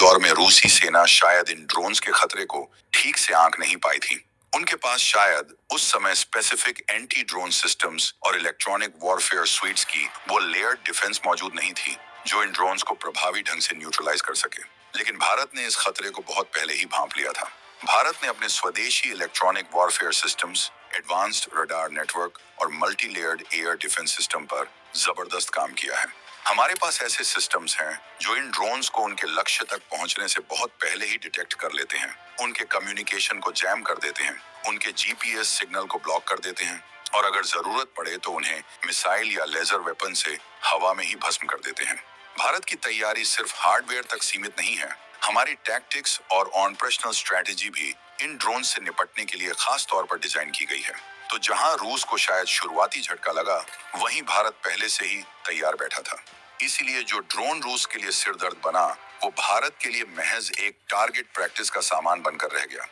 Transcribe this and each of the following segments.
दौर में रूसी सेना शायद इन ड्रोन्स के खतरे को ठीक से आंक नहीं पाई थी। उनके पास शायद उस समय स्पेसिफिक एंटी ड्रोन सिस्टम्स और इलेक्ट्रॉनिक वॉरफेयर स्वीट्स की वो लेयर्ड डिफेंस मौजूद नहीं थी जो इन ड्रोन्स को प्रभावी ढंग से न्यूट्रलाइज कर सके। लेकिन भारत ने इस खतरे को बहुत पहले ही भांप लिया था। भारत ने अपने स्वदेशी electronic warfare systems, advanced radar network और multi layered air defence system पर जबरदस्त काम किया है। हमारे पास ऐसे सिस्टम्स हैं जो इन ड्रोन्स को उनके लक्ष्य तक पहुंचने से बहुत पहले ही डिटेक्ट कर लेते हैं, उनके कम्युनिकेशन को जैम कर देते हैं, उनके जीपीएस सिग्नल को ब्लॉक कर देते हैं और अगर जरूरत पड़े तो उन्हें मिसाइल या लेजर वेपन से हवा में ही भस्म कर देते हैं। भारत की तैयारी सिर्फ हार्डवेयर तक सीमित नहीं है। हमारी टैक्टिक्स और ऑपरेशनल स्ट्रेटेजी भी इन ड्रोन से निपटने के लिए खास तौर पर डिजाइन की गई है। तो जहां रूस को शायद शुरुआती झटका लगा, वहीं भारत पहले से ही तैयार बैठा था। इसीलिए जो ड्रोन रूस के लिए सिरदर्द बना, वो भारत के लिए महज एक टारगेट प्रैक्टिस का सामान बनकर रह गया।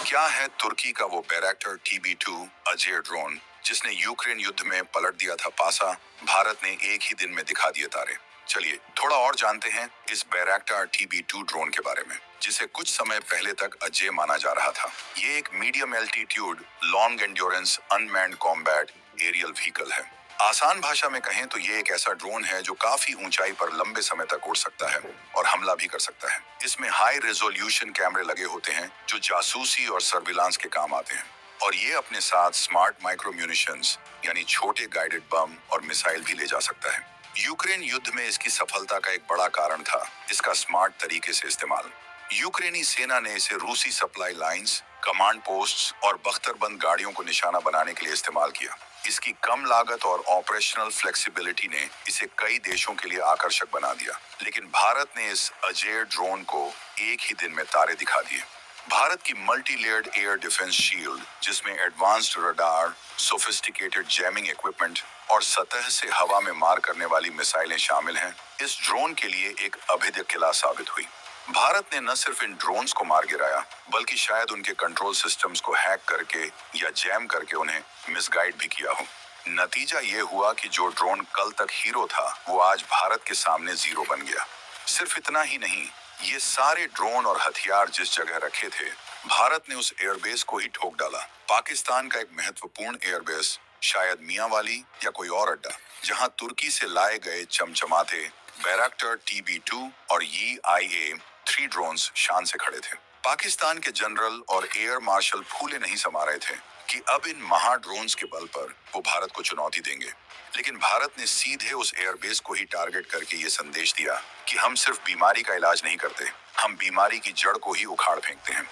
क्या है तुर्की का वो बैरक्टर TB2 अजय ड्रोन जिसने यूक्रेन युद्ध में पलट दिया था पासा? भारत ने एक ही दिन में दिखा दिए तारे। चलिए थोड़ा और जानते हैं इस बैरक्टर TB2 ड्रोन के बारे में, जिसे कुछ समय पहले तक अजय माना जा रहा था। ये एक medium altitude long endurance unmanned combat aerial vehicle है। आसान भाषा में कहें तो ये एक ऐसा ड्रोन है जो काफी ऊंचाई पर लंबे समय तक उड़ सकता है और हमला भी कर सकता है। इसमें हाई रेजोल्यूशन कैमरे लगे होते हैं जो जासूसी और सर्विलांस के काम आते हैं और ये अपने साथ स्मार्ट माइक्रो म्यूनिशंस यानी छोटे गाइडेड बम और मिसाइल भी ले जा सकता है। यूक्रेन युद्ध में इसकी सफलता का एक बड़ा कारण था इसका स्मार्ट तरीके से इस्तेमाल। यूक्रेनी सेना ने इसे रूसी सप्लाई लाइंस, कमांड पोस्ट्स और बख्तरबंद गाड़ियों को निशाना बनाने के लिए इस्तेमाल किया। इसकी कम लागत और ऑपरेशनल फ्लेक्सिबिलिटी ने इसे कई देशों के लिए आकर्षक बना दिया। लेकिन भारत ने इस अजय ड्रोन को एक ही दिन में तारे दिखा दिए। भारत की multi layered air defence shield, जिसमें advanced radar, sophisticated jamming equipment और सतह से हवा में मार करने वाली मिसाइलें शामिल हैं, इस ड्रोन के लिए एक अभेद्य किला साबित हुई। भारत ने न सिर्फ इन ड्रोन्स को मार गिराया, बल्कि शायद उनके कंट्रोल सिस्टम्स को हैक करके या जैम करके उन्हें मिसगाइड भी किया हो। नतीजा ये हुआ कि जो ड्रोन कल तक हीरो था, वो आज भारत के सामने जीरो बन गया। सिर्फ इतना ही नहीं, ये सारे ड्रोन और हथियार जिस जगह रखे थे, भारत ने उस एयरबेस को ही ठोक डाला। पाकिस्तान का एक महत्वपूर्ण एयरबेस, शायद मियांवाली या कोई और अड्डा, जहां तुर्की से लाए गए चमचमाते बैरक्टर TB2 और EIA-3 ड्रोन्स शान से खड़े थे। पाकिस्तान के जनरल और एयर मार्शल फूले नहीं समा रहे थे कि अब इन महा ड्रोन्स के बल पर वो भारत को चुनौती देंगे। लेकिन भारत ने सीधे उस एयरबेस को ही टारगेट करके ये संदेश दिया कि हम सिर्फ बीमारी का इलाज नहीं करते, हम बीमारी की जड़ को ही उखाड़ फेंकते हैं।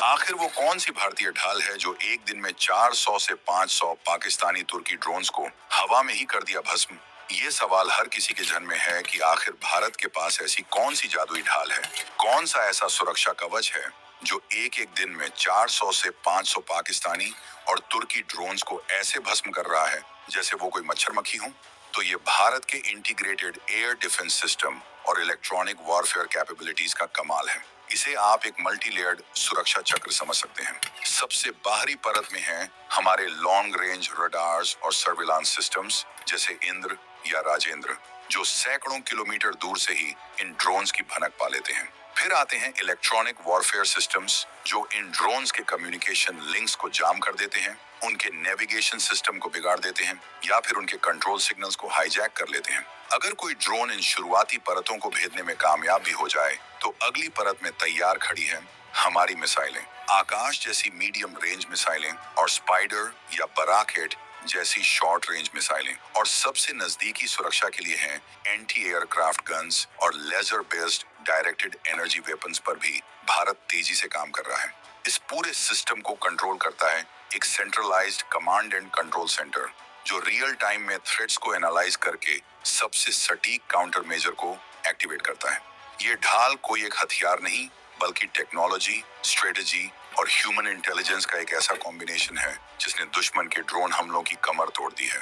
आखिर वो कौन सी भारतीय ढाल है जो एक दिन में 400 से 500 पाकिस्तानी तुर्की ड्रोन्स को हवा में ही कर दिया भस्म? ये सवाल हर किसी के जहन में है कि आखिर भारत के पास ऐसी कौन सी जादुई ढाल है, कौन सा ऐसा सुरक्षा कवच है जो एक एक दिन में 400 से 500 पाकिस्तानी और तुर्की ड्रोन्स को ऐसे भस्म कर रहा है जैसे वो कोई मच्छर मक्खी हो। तो ये भारत के इंटीग्रेटेड एयर डिफेंस सिस्टम और इलेक्ट्रॉनिक वॉरफेयर कैपेबिलिटीज का कमाल है। इसे आप एक मल्टी लेयर्ड सुरक्षा चक्र समझ सकते हैं। सबसे बाहरी परत में है हमारे लॉन्ग रेंज रडार्स और सर्विलांस सिस्टम्स जैसे इंद्र या राजेंद्र, जो सैकड़ों किलोमीटर दूर से ही इन ड्रोन्स की भनक पा लेते हैं। फिर आते हैं इलेक्ट्रॉनिक वॉरफेयर सिस्टम्स, जो इन ड्रोन्स के कम्युनिकेशन लिंक्स को जाम कर देते हैं, उनके नेविगेशन सिस्टम को बिगाड़ देते हैं या फिर उनके कंट्रोल सिग्नल्स को हाईजैक कर लेते हैं। अगर कोई ड्रोन इन शुरुआती परतों को भेदने में कामयाब भी हो जाए, तो अगली परत में तैयार खड़ी है हमारी मिसाइलें। आकाश जैसी मीडियम रेंज मिसाइलें और स्पाइडर या बराकेट जैसी शॉर्ट रेंज मिसाइलें, और सबसे नजदीकी सुरक्षा के लिए हैं एंटी एयरक्राफ्ट गन्स और laser based directed energy weapons पर भी भारत तेजी से काम कर रहा है। इस पूरे सिस्टम को कंट्रोल करता है एक centralised command and control centre, जो रियल टाइम में थ्रेट्स को एनालाइज करके सबसे सटीक काउंटर मेजर को एक्टिवेट करता है। ये ढाल कोई एक हथियार नहीं, बल्कि टेक्नोलॉजी, स्ट्रेटेजी और ह्यूमन इंटेलिजेंस का एक ऐसा कॉम्बिनेशन है जिसने दुश्मन के ड्रोन हमलों की कमर तोड़ दी है।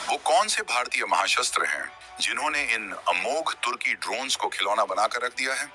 वो कौन से भारतीय महाशस्त्र हैं जिन्होंने इन अमोघ तुर्की ड्रोन्स को खिलौना बनाकर रख दिया है?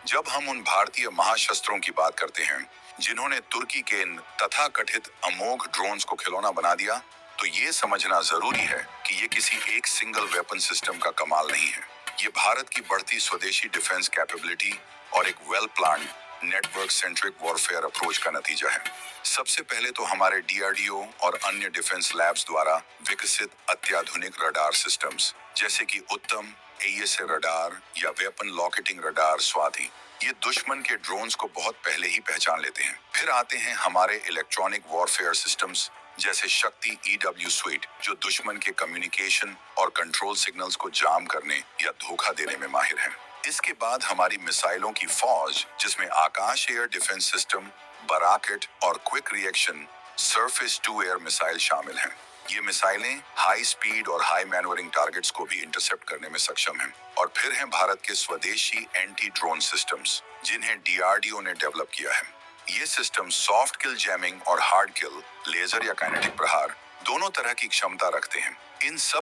जब हम उन भारतीय महाशस्त्रों की बात करते हैं जिन्होंने तुर्की के इन तथाकथित अमोघ ड्रोन्स को खिलौना बना दिया, तो ये समझना जरूरी है कि ये किसी एक सिंगल वेपन सिस्टम का कमाल नहीं है। ये भारत की बढ़ती स्वदेशी डिफेंस कैपेबिलिटी और एक well plan network centric warfare approach का नतीजा है। सबसे पहले तो हमारे डीआरडीओ और अन्य डिफेंस लैब्स द्वारा विकसित अत्याधुनिक रडार सिस्टम्स जैसे कि उत्तम एईएसए रडार या वेपन लॉकेटिंग रडार स्वाति, ये दुश्मन के ड्रोन्स को बहुत पहले ही पहचान लेते हैं। फिर आते हैं हमारे इलेक्ट्रॉनिक वॉरफेयर सिस्टम्स जैसे शक्ति ईडब्ल्यू स्वीट, जो दुश्मन के कम्युनिकेशन और कंट्रोल सिग्नल्स को जाम करने या धोखा देने में माहिर है। इसके बाद हमारी मिसाइलों की फौज जिसमें Akash air defence system, Barak eight और quick reaction surface to air missile शामिल हैं। ये मिसाइलें हाई स्पीड और हाई मैनूवरिंग टारगेट्स को भी इंटरसेप्ट करने में सक्षम हैं। और फिर हैं भारत के स्वदेशी एंटी ड्रोन सिस्टम्स जिन्हें डीआरडीओ ने डेवलप किया है। ये सिस्टम सॉफ्ट किल जैमिंग और हार्ड किल लेजर या काइनेटिक प्रहार दोनों तरह की क्षमता रखते हैं। इन सब